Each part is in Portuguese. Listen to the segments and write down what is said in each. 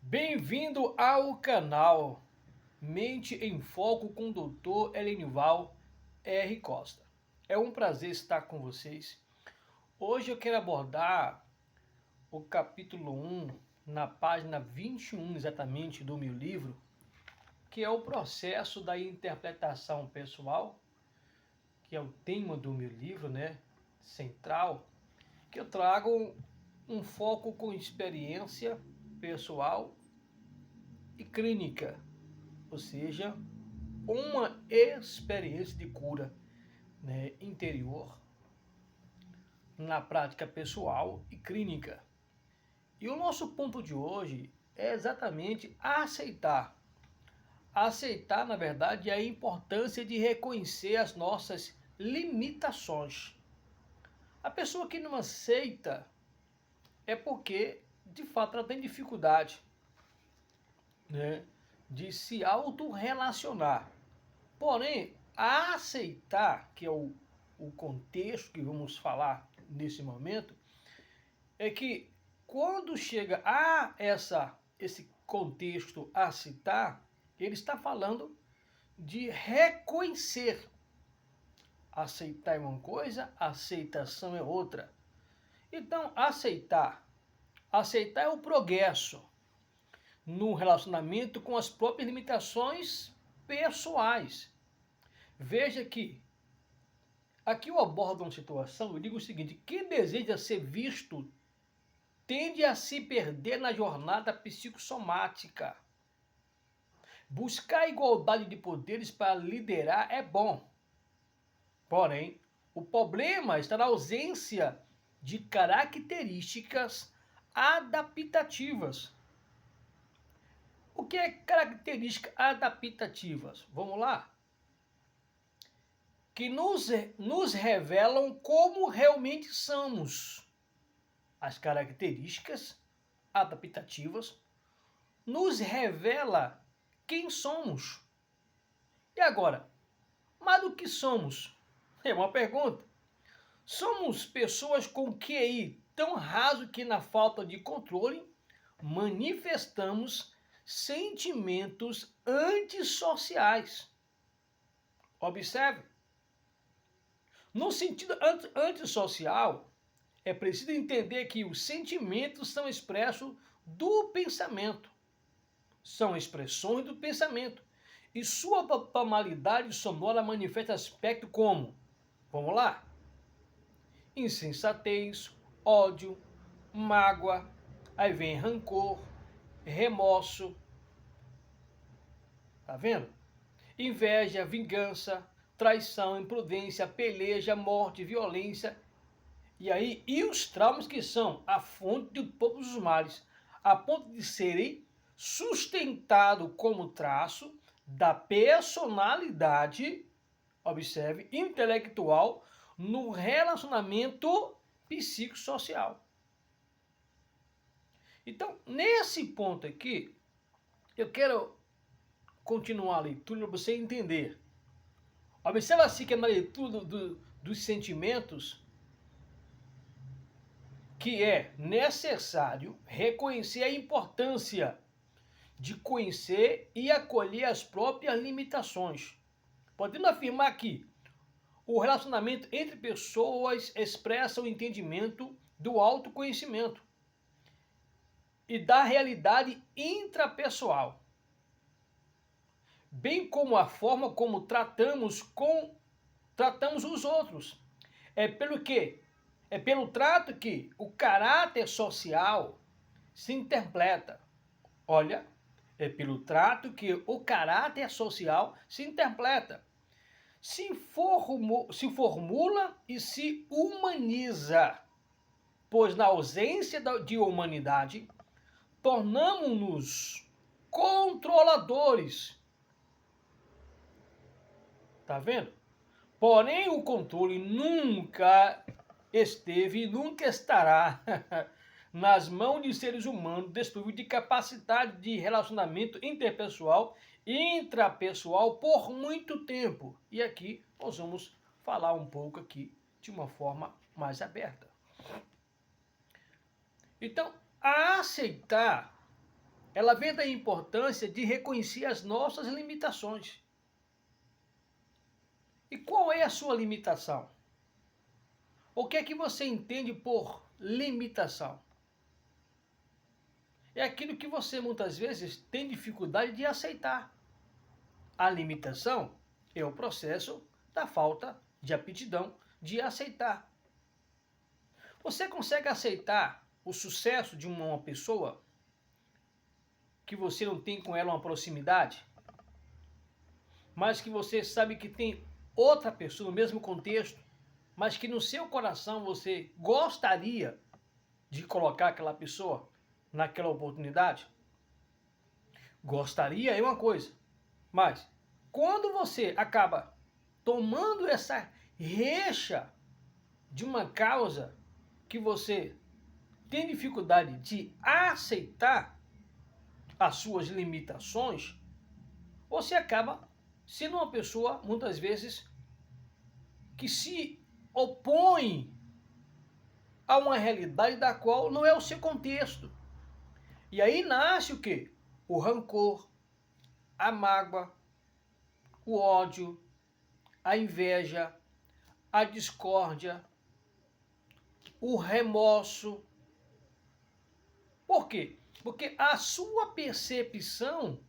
Bem-vindo ao canal Mente em Foco com o Dr. Helenival R. Costa. É um prazer estar com vocês. Hoje eu quero abordar o capítulo 1, na página 21 exatamente do meu livro, que é o processo da interpretação pessoal, que é o tema do meu livro, central, que eu trago um foco com experiência pessoal e clínica, ou seja, uma experiência de cura, interior, na prática pessoal e clínica. E o nosso ponto de hoje é exatamente aceitar. Aceitar, na verdade, a importância de reconhecer as nossas limitações. A pessoa que não aceita é porque, de fato, ela tem dificuldade, de se autorrelacionar. Porém, a aceitar, que é o contexto que vamos falar nesse momento, é que quando chega a esse contexto a citar, ele está falando de reconhecer. Aceitar é uma coisa, aceitação é outra. Então, aceitar é o progresso no relacionamento com as próprias limitações pessoais. Veja que aqui eu abordo uma situação, eu digo o seguinte: quem deseja ser visto tende a se perder na jornada psicossomática. Buscar a igualdade de poderes para liderar é bom. Porém, o problema está na ausência de características adaptativas. O que é características adaptativas? Vamos lá. Que nos revelam como realmente somos. As características adaptativas nos revela quem somos. E agora, mas o que somos? É uma pergunta. Somos pessoas com QI tão raso que, na falta de controle, manifestamos sentimentos antissociais. Observe. No sentido antissocial, é preciso entender que os sentimentos são expressos do pensamento. São expressões do pensamento. E sua tonalidade sonora manifesta aspectos como, vamos lá, insensatez, ódio, mágoa, aí vem rancor, remorso, tá vendo? Inveja, vingança, traição, imprudência, peleja, morte, violência. E os traumas que são a fonte de todos os males, a ponto de serem sustentados como traço da personalidade, observe, intelectual, no relacionamento psicossocial. Então, nesse ponto aqui, eu quero continuar a leitura para você entender. Observa assim que na leitura dos sentimentos, que é necessário reconhecer a importância de conhecer e acolher as próprias limitações. Podemos afirmar que o relacionamento entre pessoas expressa o entendimento do autoconhecimento e da realidade intrapessoal, bem como a forma como tratamos os outros. É pelo trato que o caráter social se interpreta. Olha, é pelo trato que o caráter social se interpreta, se formula e se humaniza. Pois na ausência de humanidade, tornamos-nos controladores. Tá vendo? Porém, o controle nunca esteve e nunca estará nas mãos de seres humanos desprovidos de capacidade de relacionamento interpessoal e intrapessoal por muito tempo. E aqui nós vamos falar um pouco aqui de uma forma mais aberta. Então, a aceitar ela vem da importância de reconhecer as nossas limitações. E qual é a sua limitação? O que é que você entende por limitação? É aquilo que você muitas vezes tem dificuldade de aceitar. A limitação é o processo da falta de aptidão de aceitar. Você consegue aceitar o sucesso de uma pessoa que você não tem com ela uma proximidade, mas que você sabe que tem outra pessoa no mesmo contexto, mas que no seu coração você gostaria de colocar aquela pessoa naquela oportunidade? Gostaria é uma coisa, mas quando você acaba tomando essa reixa de uma causa que você tem dificuldade de aceitar as suas limitações, você acaba sendo uma pessoa, muitas vezes, que se opõe a uma realidade da qual não é o seu contexto. E aí nasce o quê? O rancor, a mágoa, o ódio, a inveja, a discórdia, o remorso. Por quê? Porque a sua percepção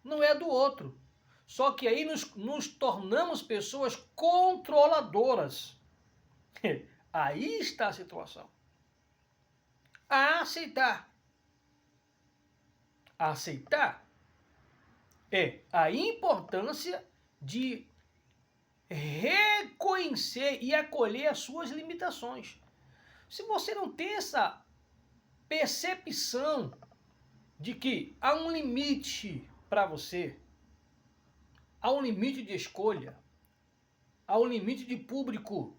não é do outro. Só que aí nos tornamos pessoas controladoras. Aí está a situação. A aceitar. A aceitar é a importância de reconhecer e acolher as suas limitações. Se você não tem essa percepção de que há um limite para você, há um limite de escolha, há um limite de público.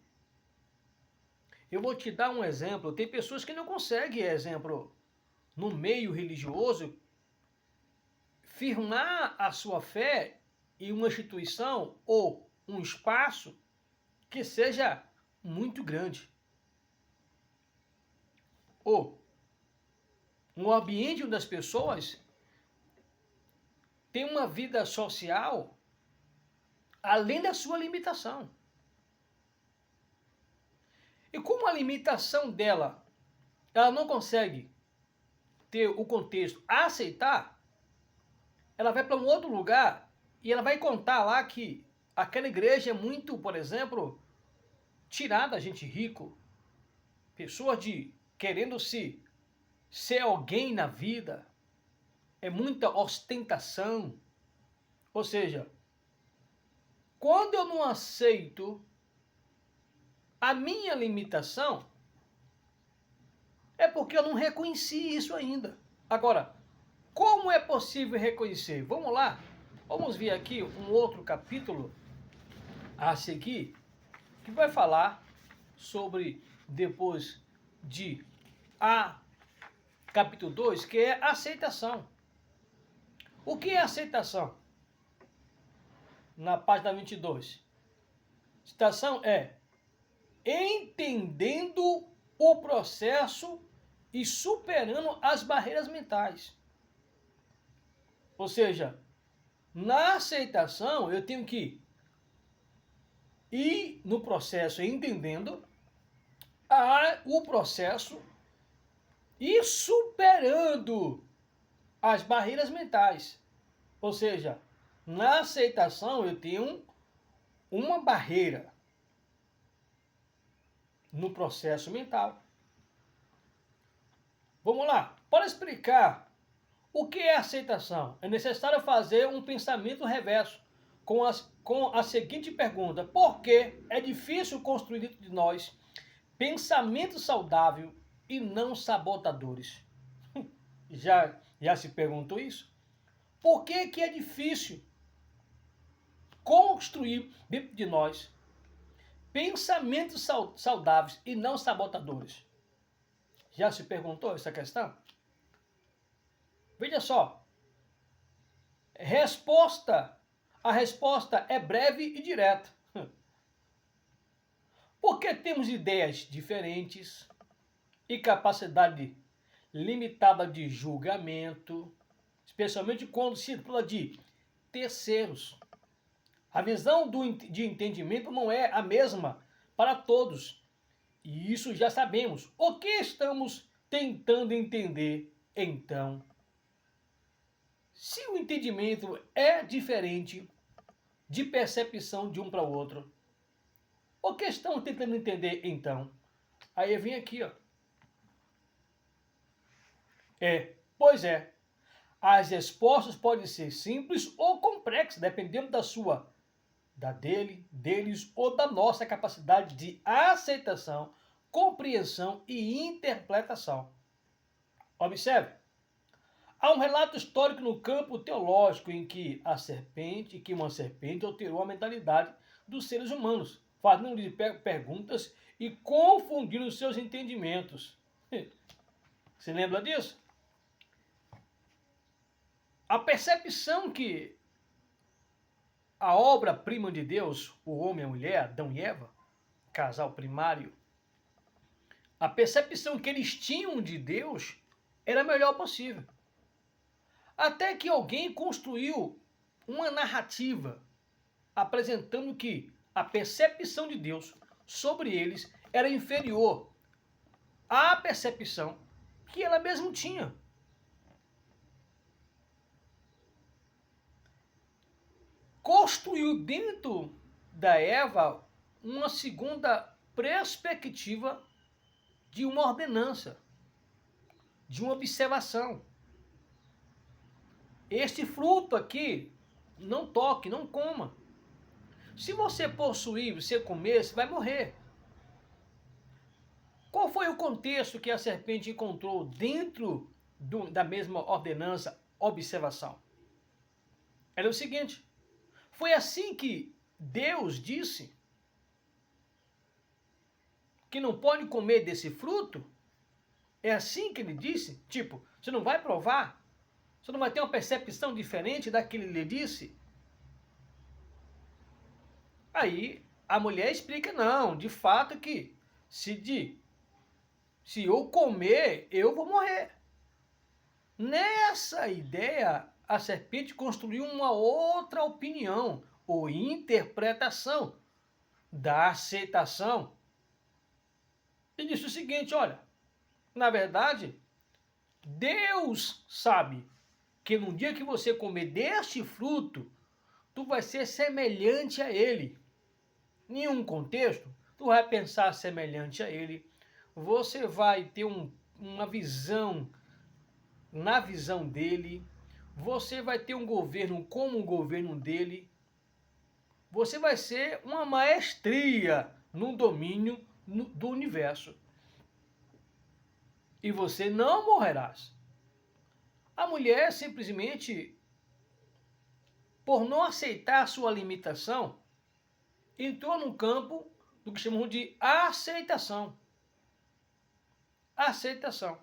Eu vou te dar um exemplo. Tem pessoas que não conseguem, exemplo, no meio religioso, firmar a sua fé em uma instituição ou um espaço que seja muito grande. Ou um ambiente onde as pessoas têm uma vida social além da sua limitação. E como a limitação dela, ela não consegue ter o contexto a aceitar, ela vai para um outro lugar e ela vai contar lá que aquela igreja é muito, por exemplo, tirada a gente rico, pessoas de querendo ser alguém na vida, é muita ostentação. Ou seja, quando eu não aceito a minha limitação, é porque eu não reconheci isso ainda. Agora, como é possível reconhecer? Vamos lá, vamos ver aqui um outro capítulo a seguir, que vai falar sobre, depois de capítulo 2, que é aceitação. O que é aceitação? Na página 22. Citação é: entendendo o processo e superando as barreiras mentais. Ou seja, na aceitação eu tenho que ir no processo entendendo o processo e superando as barreiras mentais. Ou seja, na aceitação eu tenho uma barreira no processo mental. Vamos lá. Para explicar o que é aceitação, é necessário fazer um pensamento reverso com a seguinte pergunta: por que é difícil construir dentro de nós pensamento saudável e não sabotadores? Já se perguntou isso? Por que é difícil construir dentro de nós pensamentos saudáveis e não sabotadores? Já se perguntou essa questão? Veja só. A resposta é breve e direta. Porque temos ideias diferentes e capacidade limitada de julgamento. especialmente quando se fala de terceiros. A visão de entendimento não é a mesma para todos. E isso já sabemos. O que estamos tentando entender, então? Se o entendimento é diferente de percepção de um para o outro, o que estão tentando entender, então? Aí vem aqui, ó. Pois é. As respostas podem ser simples ou complexas, dependendo deles ou da nossa capacidade de aceitação, compreensão e interpretação. Observe. Há um relato histórico no campo teológico em que uma serpente alterou a mentalidade dos seres humanos, fazendo-lhes perguntas e confundindo seus entendimentos. Você lembra disso? A percepção que a obra-prima de Deus, o homem e a mulher, Adão e Eva, casal primário, a percepção que eles tinham de Deus era a melhor possível. Até que alguém construiu uma narrativa apresentando que a percepção de Deus sobre eles era inferior à percepção que ela mesma tinha. Construiu dentro da Eva uma segunda perspectiva de uma ordenança, de uma observação. Este fruto aqui, não toque, não coma. Se você possuir, você comer, você vai morrer. Qual foi o contexto que a serpente encontrou dentro da mesma ordenança, observação? Era o seguinte: foi assim que Deus disse que não pode comer desse fruto? É assim que ele disse? Tipo, você não vai provar? Você não vai ter uma percepção diferente daquilo que ele disse? Aí a mulher explica, não, de fato que se eu comer, eu vou morrer. Nessa ideia, a serpente construiu uma outra opinião ou interpretação da aceitação. E disse o seguinte, olha, na verdade, Deus sabe que no dia que você comer deste fruto, tu vai ser semelhante a ele. Em nenhum contexto, tu vai pensar semelhante a ele. Você vai ter uma visão, na visão dele. Você vai ter um governo como o governo dele. Você vai ser uma maestria no domínio do universo. E você não morrerás. A mulher simplesmente, por não aceitar a sua limitação, entrou no campo do que chamamos de aceitação. Aceitação.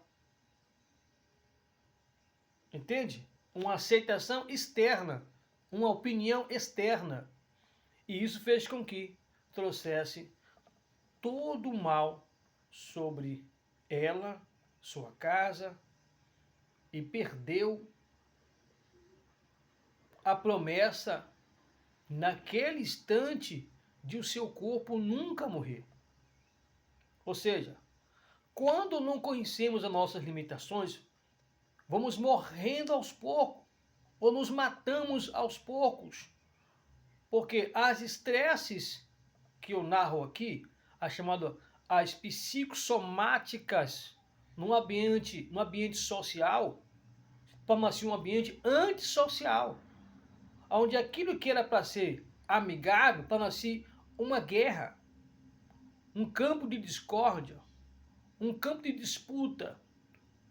Entende? Uma aceitação externa, uma opinião externa. E isso fez com que trouxesse todo o mal sobre ela, sua casa, e perdeu a promessa naquele instante de o seu corpo nunca morrer. Ou seja, quando não conhecemos as nossas limitações, vamos morrendo aos poucos, ou nos matamos aos poucos, porque as estresses que eu narro aqui, as psicossomáticas no ambiente social, torna-se um ambiente antissocial, onde aquilo que era para ser amigável torna-se uma guerra, um campo de discórdia, um campo de disputa,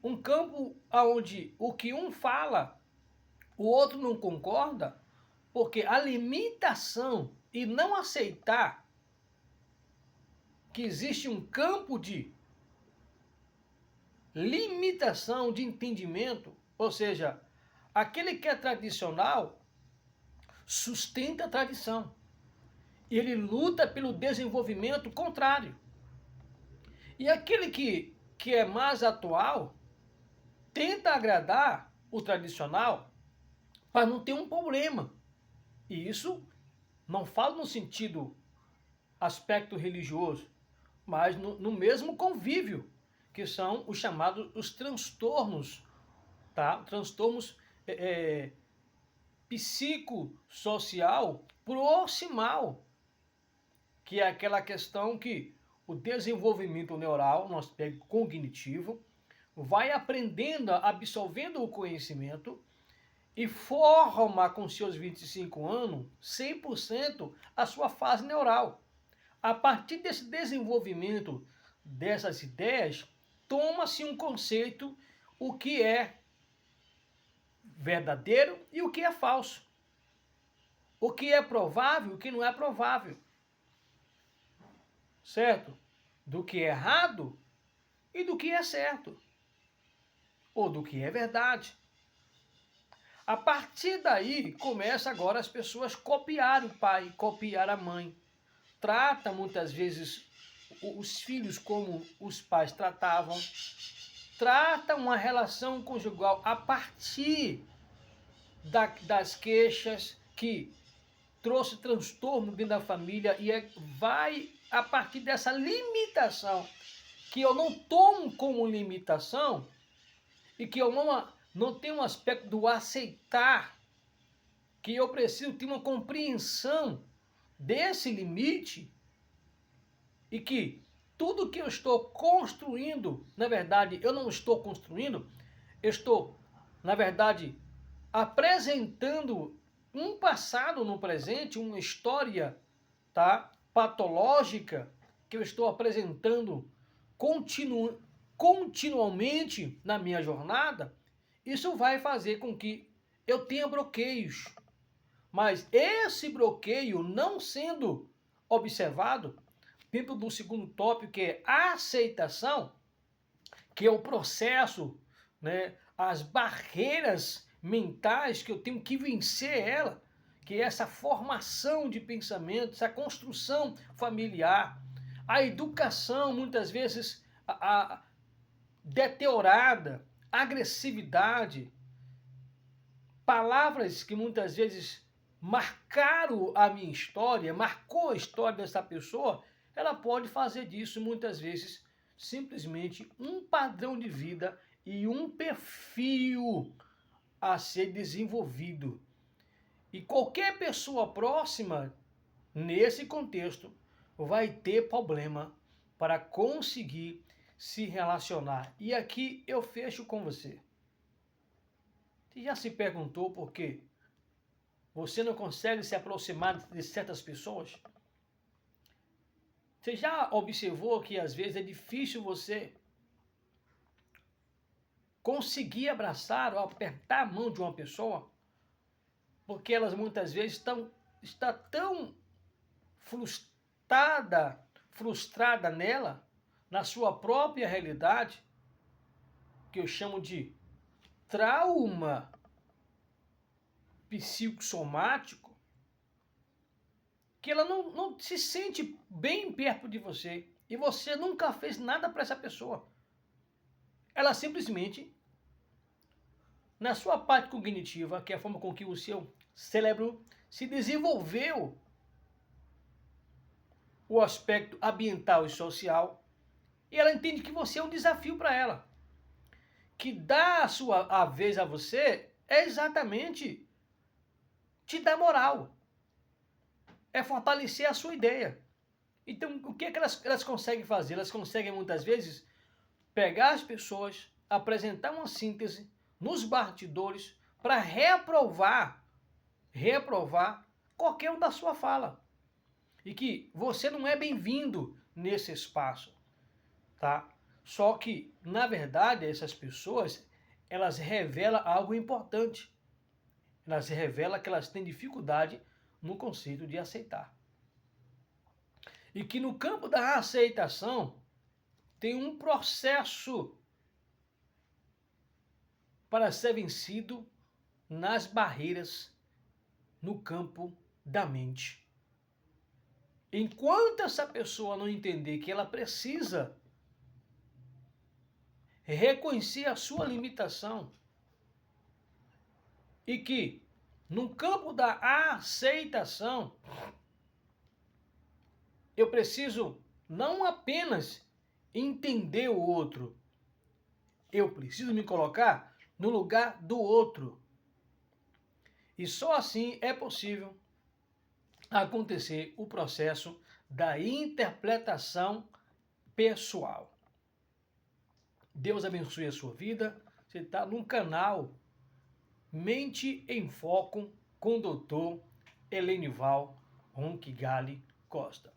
um campo onde o que um fala, o outro não concorda, porque a limitação e não aceitar que existe um campo de limitação de entendimento, ou seja, aquele que é tradicional sustenta a tradição. E ele luta pelo desenvolvimento contrário. E aquele que é mais atual tenta agradar o tradicional para não ter um problema. E isso não falo no sentido aspecto religioso, mas no mesmo convívio, que são os chamados os transtornos, tá? Transtornos psicossocial proximal, que é aquela questão que o desenvolvimento neural, no aspecto cognitivo, vai aprendendo, absorvendo o conhecimento e forma com seus 25 anos 100% a sua fase neural. A partir desse desenvolvimento dessas ideias, toma-se um conceito, o que é verdadeiro e o que é falso. O que é provável e o que não é provável. Certo? Do que é errado e do que é certo. Ou do que é verdade. A partir daí, começa agora as pessoas copiar o pai, copiar a mãe. Trata muitas vezes os filhos como os pais tratavam. Trata uma relação conjugal a partir das queixas que trouxe transtorno dentro da família e vai a partir dessa limitação que eu não tomo como limitação e que eu não tenho um aspecto do aceitar, que eu preciso ter uma compreensão desse limite e que tudo que eu estou construindo, na verdade, eu não estou construindo, eu estou, na verdade, apresentando um passado no presente, uma história, tá, patológica que eu estou apresentando continuamente na minha jornada. Isso vai fazer com que eu tenha bloqueios. Mas esse bloqueio não sendo observado dentro do segundo tópico, que é a aceitação, que é o processo, né, as barreiras mentais que eu tenho que vencer ela, que é essa formação de pensamento, essa construção familiar, a educação muitas vezes deteriorada, agressividade, palavras que muitas vezes marcaram a minha história, marcou a história dessa pessoa, ela pode fazer disso muitas vezes simplesmente um padrão de vida e um perfil a ser desenvolvido. E qualquer pessoa próxima, nesse contexto, vai ter problema para conseguir se relacionar. E aqui eu fecho com você. Você já se perguntou por quê você não consegue se aproximar de certas pessoas? Você já observou que às vezes é difícil você conseguir abraçar ou apertar a mão de uma pessoa? Porque elas muitas vezes está tão frustrada nela, na sua própria realidade, que eu chamo de trauma psicossomático, que ela não se sente bem perto de você e você nunca fez nada para essa pessoa. Ela simplesmente, na sua parte cognitiva, que é a forma com que o seu cérebro se desenvolveu, o aspecto ambiental e social, e ela entende que você é um desafio para ela. Que dar a vez a você é exatamente te dar moral. É fortalecer a sua ideia. Então, o que é que elas conseguem fazer? Elas conseguem, muitas vezes, pegar as pessoas, apresentar uma síntese nos bastidores para reprovar qualquer um da sua fala. E que você não é bem-vindo nesse espaço, tá? Só que, na verdade, essas pessoas, elas revelam algo importante. Elas revelam que elas têm dificuldade no conceito de aceitar. E que no campo da aceitação tem um processo para ser vencido nas barreiras no campo da mente. Enquanto essa pessoa não entender que ela precisa reconhecer a sua limitação, E que, no campo da aceitação, eu preciso não apenas entender o outro, eu preciso me colocar no lugar do outro. E só assim é possível acontecer o processo da interpretação pessoal. Deus abençoe a sua vida. Você está no canal Mente em Foco com o Dr. Helenival Ronquigali Costa.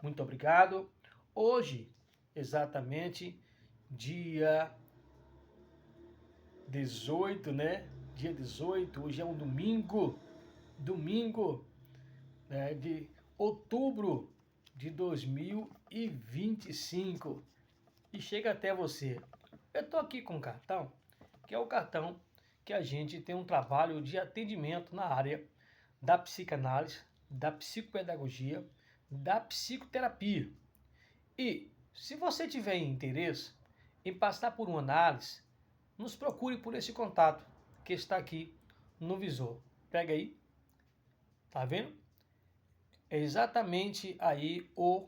Muito obrigado. Hoje, exatamente dia 18, né? Dia 18, hoje é um domingo, né, de outubro de 2025. E chega até você. Eu estou aqui com um cartão, que é o cartão que a gente tem um trabalho de atendimento na área da psicanálise, da psicopedagogia, da psicoterapia. E se você tiver interesse em passar por uma análise, nos procure por esse contato que está aqui no visor. Pega aí, tá vendo? É exatamente aí o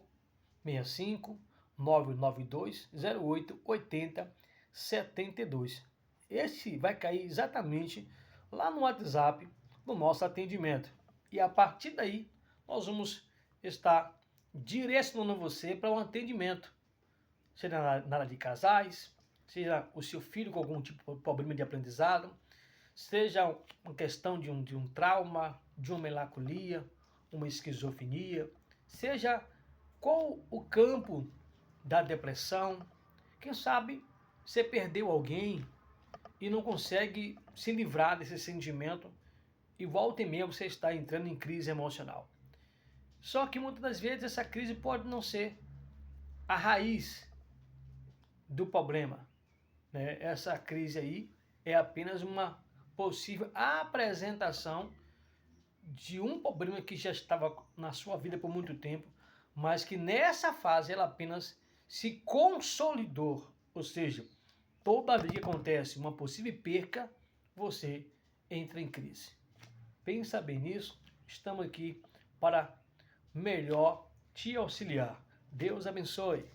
65 992 08 80 72. Esse vai cair exatamente lá no WhatsApp do nosso atendimento. E a partir daí, nós vamos estar direcionando você para um atendimento, seja na área de casais, seja o seu filho com algum tipo de problema de aprendizado, seja uma questão de um trauma, de uma melancolia, uma esquizofrenia, seja qual o campo da depressão. Quem sabe você perdeu alguém e não consegue se livrar desse sentimento e volta e meia você está entrando em crise emocional. Só que muitas das vezes essa crise pode não ser a raiz do problema, né? Essa crise aí é apenas uma possível apresentação de um problema que já estava na sua vida por muito tempo, mas que nessa fase ela apenas se consolidou. Ou seja, toda vez que acontece uma possível perca, você entra em crise. Pensa bem nisso, estamos aqui para melhor te auxiliar. Deus abençoe.